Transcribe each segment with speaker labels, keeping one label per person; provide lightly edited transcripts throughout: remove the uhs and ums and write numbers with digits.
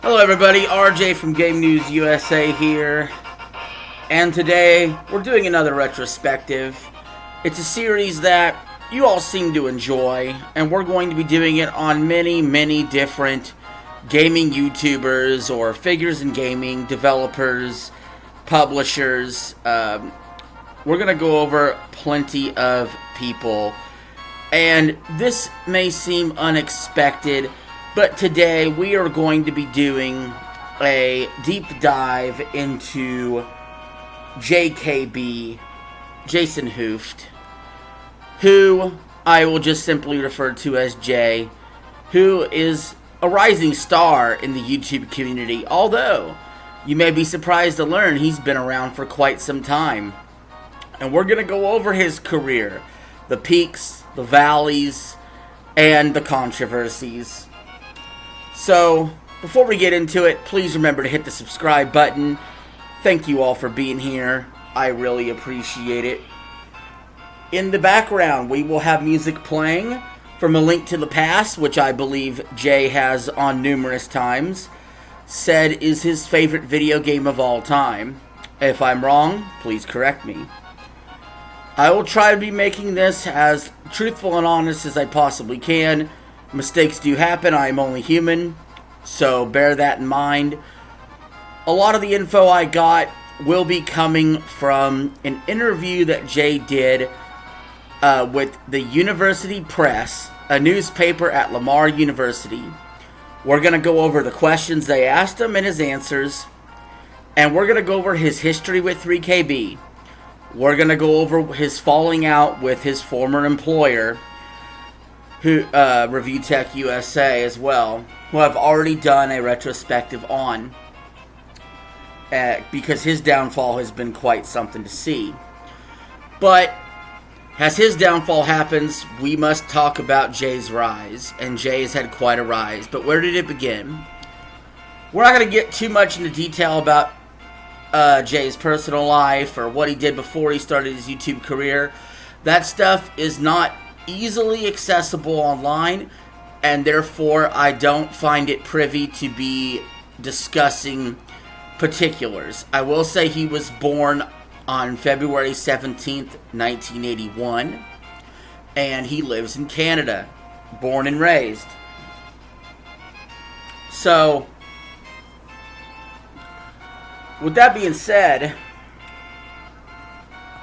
Speaker 1: Hello everybody, RJ from Game News USA here, and today we're doing another retrospective. It's a series that you all seem to enjoy, and we're going to be doing it on many different gaming YouTubers or figures in gaming, developers, publishers. We're going to go over plenty of people, and this may seem unexpected, but today we are going to be doing a deep dive into JKB, Jason Hooft, who I will just simply refer to as Jay, who is a rising star in the YouTube community, although you may be surprised to learn he's been around for quite some time. And we're going to go over his career, the peaks, the valleys, and the controversies. So, before we get into it, please remember to hit the subscribe button. Thank you all for being here. I really appreciate it. In the background, we will have music playing from A Link to the Past, which I believe Jay has on numerous times. Said is his favorite video game of all time. If I'm wrong, please correct me. I will try to be making this as truthful and honest as I possibly can. Mistakes do happen, I am only human, so bear that in mind. A lot of the info I got will be coming from an interview that Jay did with the University Press, a newspaper at Lamar University. We're going to go over the questions they asked him and his answers, and we're going to go over his history with 3KB. We're going to go over his falling out with his former employer, who Review Tech USA as well, who I've already done a retrospective on, because his downfall has been quite something to see. But as his downfall happens, we must talk about Jay's rise, and Jay has had quite a rise. But where did it begin? We're not going to get too much into detail about Jay's personal life or what he did before he started his YouTube career. That stuff is not easily accessible online, and therefore I don't find it privy to be discussing particulars. I will say he was born on February 17th, 1981, and he lives in Canada, born and raised. So, with that being said,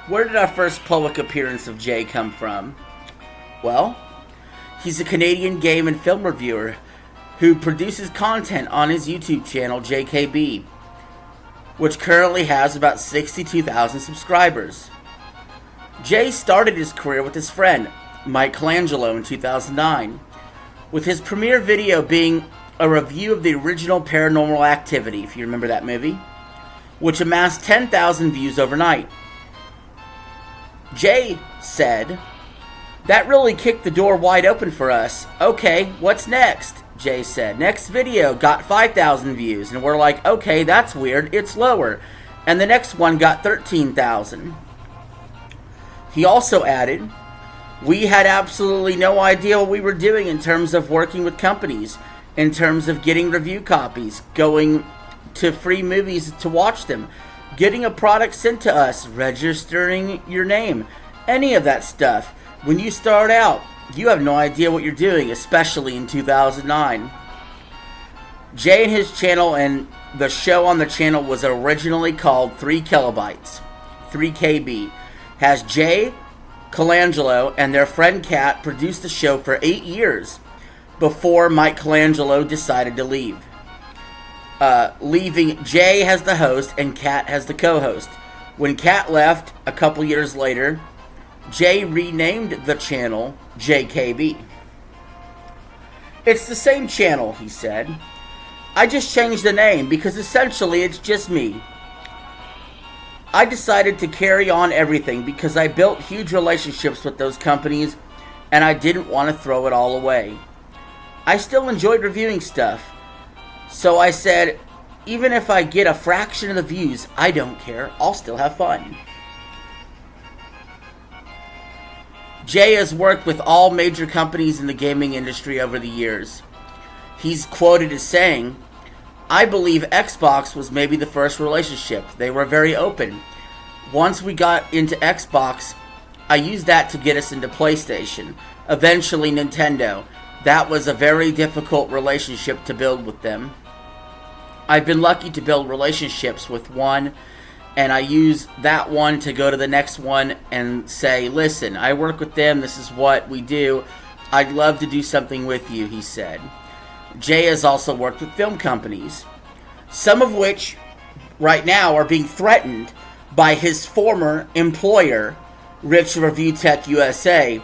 Speaker 1: where did our first public appearance of Jay come from? Well, he's a Canadian game and film reviewer who produces content on his YouTube channel, JKB, which currently has about 62,000 subscribers. Jay started his career with his friend, Michelangelo, in 2009, with his premiere video being a review of the original Paranormal Activity, if you remember that movie, which amassed 10,000 views overnight. Jay said, "That really kicked the door wide open for us. Okay, what's next?" Jay said. "Next video got 5,000 views." And we're like, okay, that's weird. It's lower. And the next one got 13,000. He also added, "We had absolutely no idea what we were doing in terms of working with companies, in terms of getting review copies, going to free movies to watch them, getting a product sent to us, registering your name, any of that stuff. When you start out, you have no idea what you're doing, especially in 2009. Jay and his channel and the show on the channel was originally called 3 Kilobytes, 3KB. Has Jay, Colangelo, and their friend Kat produced the show for 8 years before Michelangelo decided to leave. Leaving Jay as the host and Kat as the co-host. When Kat left a couple years later, Jay renamed the channel JKB. "It's the same channel," he said. "I just changed the name because essentially it's just me. I decided to carry on everything because I built huge relationships with those companies and I didn't want to throw it all away. I still enjoyed reviewing stuff. So I said, even if I get a fraction of the views, I don't care. I'll still have fun." Jay has worked with all major companies in the gaming industry over the years. He's quoted as saying, I believe Xbox was maybe the first relationship. They were very open. Once we got into Xbox, I used that to get us into PlayStation. Eventually Nintendo. That was a very difficult relationship to build with them. I've been lucky to build relationships with one, and I use that one to go to the next one and say, listen, I work with them, this is what we do. I'd love to do something with you, he said. Jay has also worked with film companies, some of which right now are being threatened by his former employer, Rich Review Tech USA.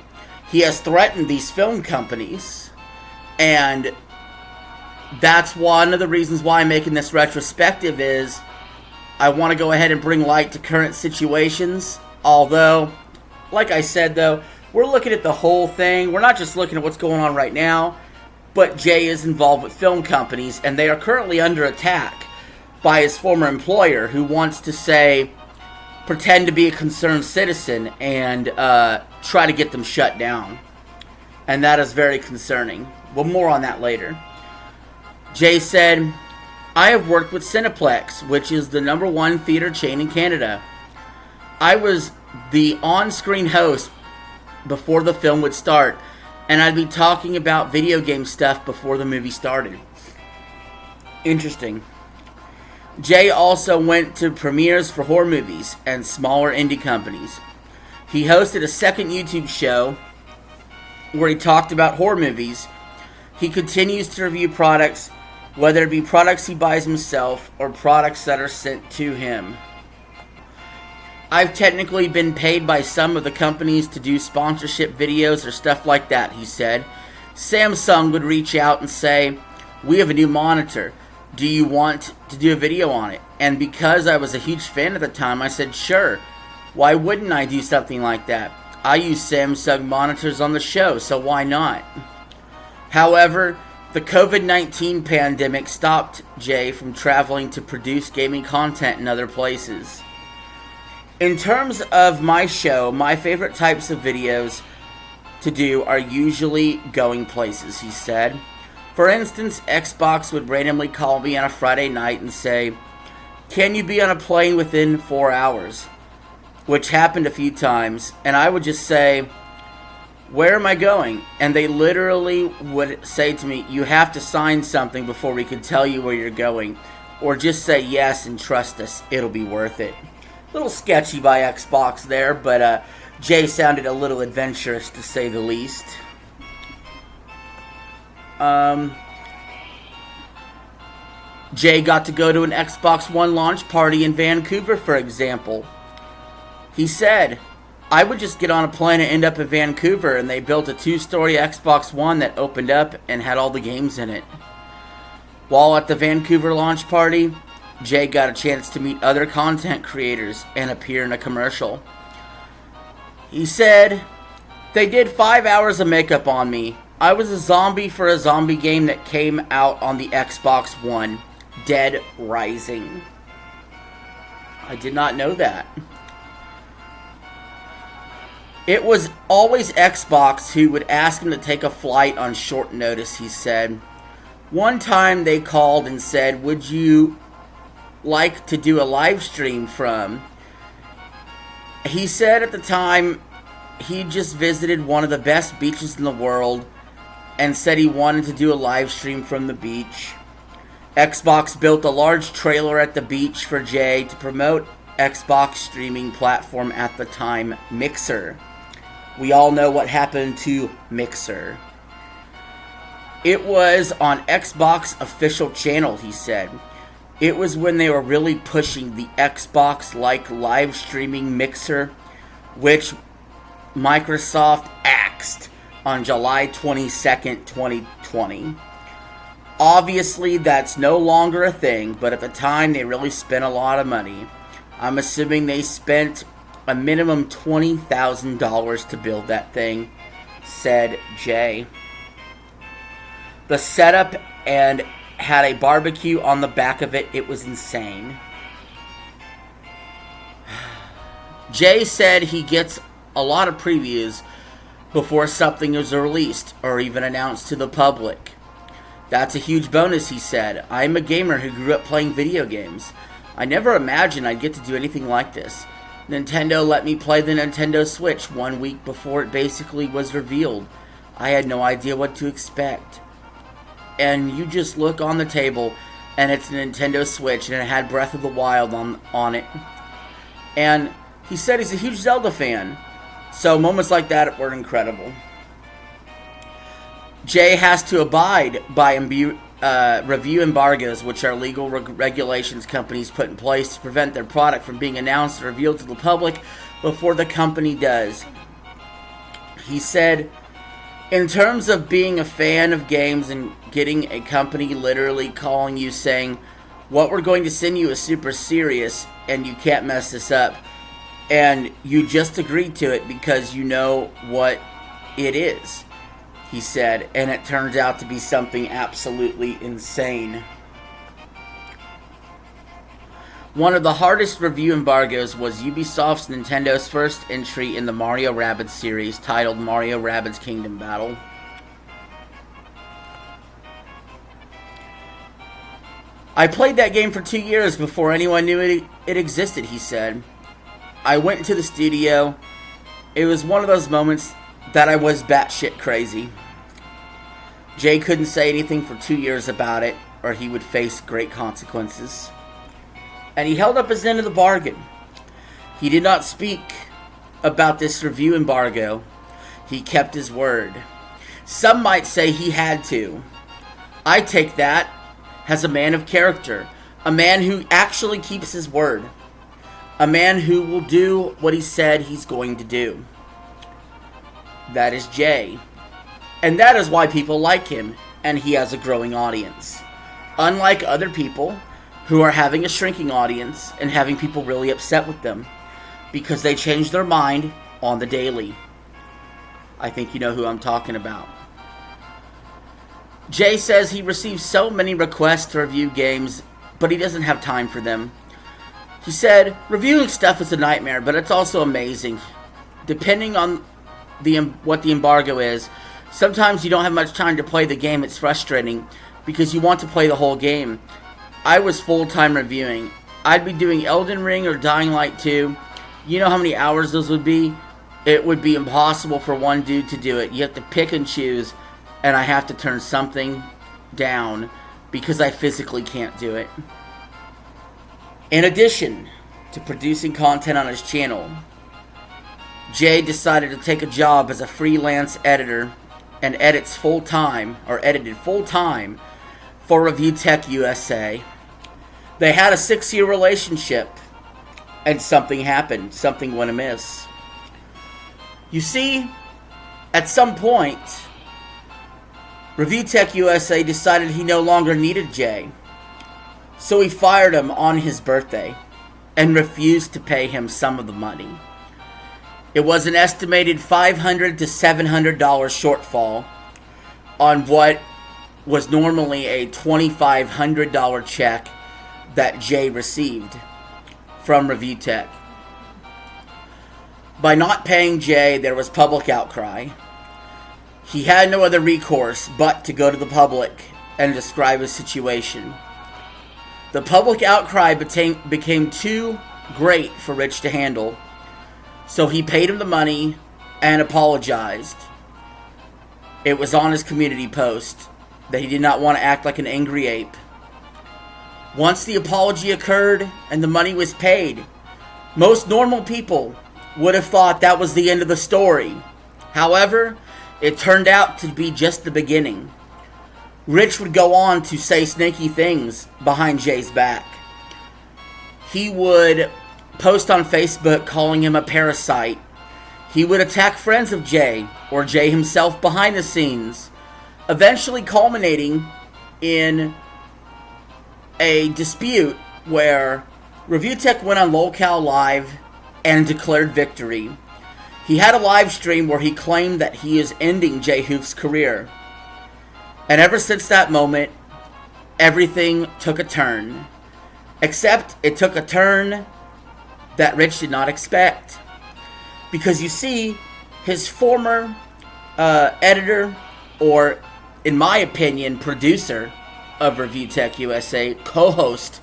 Speaker 1: He has threatened these film companies, and that's one of the reasons why I'm making this retrospective is I want to go ahead and bring light to current situations. Although, like I said though, we're looking at the whole thing. We're not just looking at what's going on right now, but Jay is involved with film companies, and they are currently under attack by his former employer, who wants to pretend to be a concerned citizen and try to get them shut down. And that is very concerning. Well, more on that later. Jay said, I have worked with Cineplex, which is the #1 theater chain in Canada. I was the on-screen host before the film would start, and I'd be talking about video game stuff before the movie started. Interesting. Jay also went to premieres for horror movies and smaller indie companies. He hosted a second YouTube show where he talked about horror movies. He continues to review products, whether it be products he buys himself or products that are sent to him. I've technically been paid by some of the companies to do sponsorship videos or stuff like that, he said. Samsung would reach out and say, we have a new monitor. Do you want to do a video on it? And because I was a huge fan at the time, I said, sure. Why wouldn't I do something like that? I use Samsung monitors on the show, so why not? However, the COVID-19 pandemic stopped Jay from traveling to produce gaming content in other places. In terms of my show, my favorite types of videos to do are usually going places, he said. For instance, Xbox would randomly call me on a Friday night and say, can you be on a plane within 4 hours? Which happened a few times, and I would just say, where am I going? And they literally would say to me, you have to sign something before we can tell you where you're going. Or just say yes and trust us, it'll be worth it. A little sketchy by Xbox there, but Jay sounded a little adventurous to say the least. Jay got to go to an Xbox One launch party in Vancouver, for example. He said, I would just get on a plane and end up in Vancouver, and they built a 2-story Xbox One that opened up and had all the games in it. While at the Vancouver launch party, Jay got a chance to meet other content creators and appear in a commercial. He said, they did 5 hours of makeup on me. I was a zombie for a zombie game that came out on the Xbox One, Dead Rising. I did not know that. It was always Xbox who would ask him to take a flight on short notice, he said. One time they called and said, would you like to do a live stream from? He said at the time he just visited one of the best beaches in the world and said he wanted to do a live stream from the beach. Xbox built a large trailer at the beach for Jay to promote Xbox streaming platform at the time, Mixer. We all know what happened to Mixer. It was on Xbox official channel, he said. It was when they were really pushing the Xbox-like live streaming Mixer, which Microsoft axed on July 22nd, 2020. Obviously, that's no longer a thing, but at the time, they really spent a lot of money. I'm assuming they spent a minimum $20,000 to build that thing, said Jay. The setup and had a barbecue on the back of it. It was insane. Jay said he gets a lot of previews before something is released or even announced to the public. That's a huge bonus, he said. I'm a gamer who grew up playing video games. I never imagined I'd get to do anything like this. Nintendo let me play the Nintendo Switch 1 week before it basically was revealed. I had no idea what to expect. And you just look on the table, and it's a Nintendo Switch, and it had Breath of the Wild on it. And he said he's a huge Zelda fan. So moments like that were incredible. Jay has to abide by review embargoes, which are legal regulations companies put in place to prevent their product from being announced or revealed to the public before the company does. He said, in terms of being a fan of games and getting a company literally calling you saying, what we're going to send you is super serious and you can't mess this up, and you just agreed to it because you know what it is, he said, and it turns out to be something absolutely insane. One of the hardest review embargoes was Ubisoft's Nintendo's first entry in the Mario Rabbids series, titled Mario Rabbids Kingdom Battle. I played that game for 2 years before anyone knew it existed, he said. I went into the studio. It was one of those moments that I was batshit crazy. Jay couldn't say anything for 2 years about it, or he would face great consequences. And he held up his end of the bargain. He did not speak about this review embargo. He kept his word. Some might say he had to. I take that as a man of character, a man who actually keeps his word, a man who will do what he said he's going to do. That is Jay. And that is why people like him, and he has a growing audience. Unlike other people who are having a shrinking audience and having people really upset with them because they change their mind on the daily. I think you know who I'm talking about. Jay says he receives so many requests to review games, but he doesn't have time for them. He said, reviewing stuff is a nightmare, but it's also amazing. Depending on what the embargo is, sometimes you don't have much time to play the game. It's frustrating because you want to play the whole game. I was full-time reviewing. I'd be doing Elden Ring or Dying Light 2. You know how many hours those would be? It would be impossible for one dude to do it. You have to pick and choose, and I have to turn something down because I physically can't do it. In addition to producing content on his channel, Jay decided to take a job as a freelance editor and edited full-time for Review Tech USA. They had a 6-year relationship, and something happened. Something went amiss. You see, at some point, Review Tech USA decided he no longer needed Jay. So he fired him on his birthday and refused to pay him some of the money. It was an estimated $500 to $700 shortfall on what was normally a $2,500 check that Jay received from Review Tech. By not paying Jay, there was public outcry. He had no other recourse but to go to the public and describe his situation. The public outcry became too great for Rich to handle, so he paid him the money and apologized. It was on his community post that he did not want to act like an angry ape. Once the apology occurred and the money was paid, most normal people would have thought that was the end of the story. However, it turned out to be just the beginning. Rich would go on to say snaky things behind Jay's back. He would post on Facebook calling him a parasite. He would attack friends of Jay or Jay himself behind the scenes, eventually culminating in a dispute where Review Tech went on Lolcow Live and declared victory. He had a live stream where he claimed that he is ending Jay Hooft's career. And ever since that moment, everything took a turn. Except it took a turn that Rich did not expect. Because you see, his former editor, or in my opinion, producer of Review Tech USA, co-host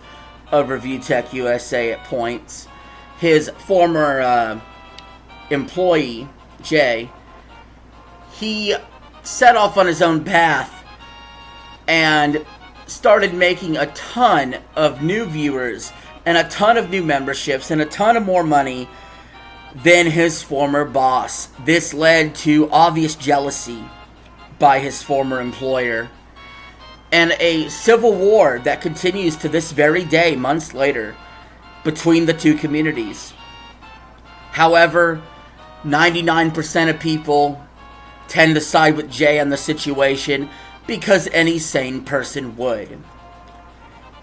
Speaker 1: of Review Tech USA at points, his former employee, Jay, he set off on his own path and started making a ton of new viewers and a ton of new memberships and a ton of more money than his former boss. This led to obvious jealousy by his former employer and a civil war that continues to this very day, months later, between the two communities. However, 99% of people tend to side with Jay on the situation because any sane person would.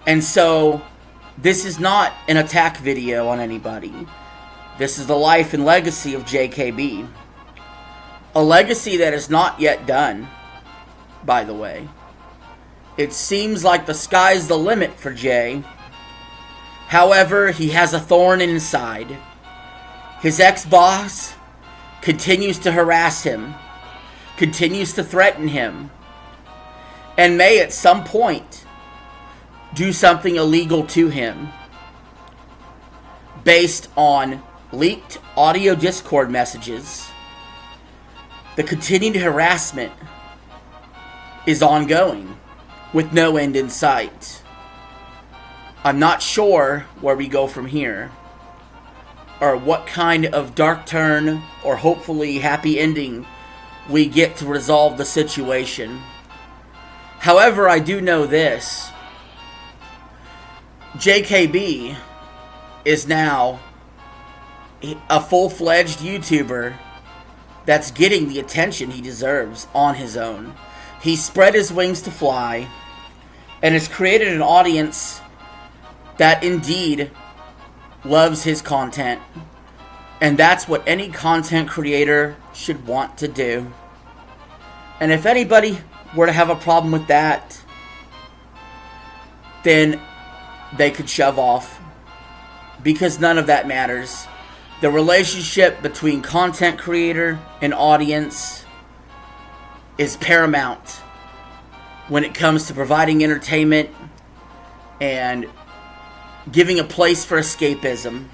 Speaker 1: And so, this is not an attack video on anybody. This is the life and legacy of JKB. A legacy that is not yet done, by the way. It seems like the sky's the limit for Jay. However, he has a thorn inside. His ex-boss continues to harass him, continues to threaten him, and may at some point do something illegal to him based on leaked audio Discord messages. The continued harassment is ongoing with no end in sight. I'm not sure where we go from here, or what kind of dark turn or hopefully happy ending we get to resolve the situation. However, I do know this. JKB is now a full-fledged YouTuber that's getting the attention he deserves on his own. He spread his wings to fly and has created an audience that indeed loves his content. And that's what any content creator should want to do. And if anybody were to have a problem with that, then they could shove off. Because none of that matters. The relationship between content creator and audience is paramount when it comes to providing entertainment and giving a place for escapism.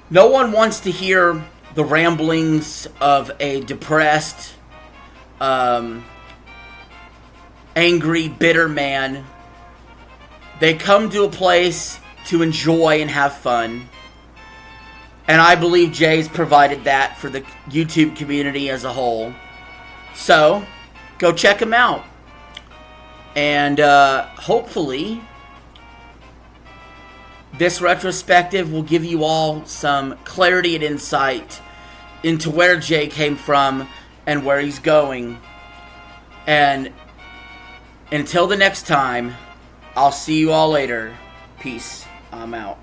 Speaker 1: No one wants to hear the ramblings of a depressed, angry, bitter man. They come to a place to enjoy and have fun. And I believe Jay's provided that for the YouTube community as a whole. So, go check him out. And hopefully, this retrospective will give you all some clarity and insight into where Jay came from and where he's going. And until the next time, I'll see you all later. Peace. I'm out.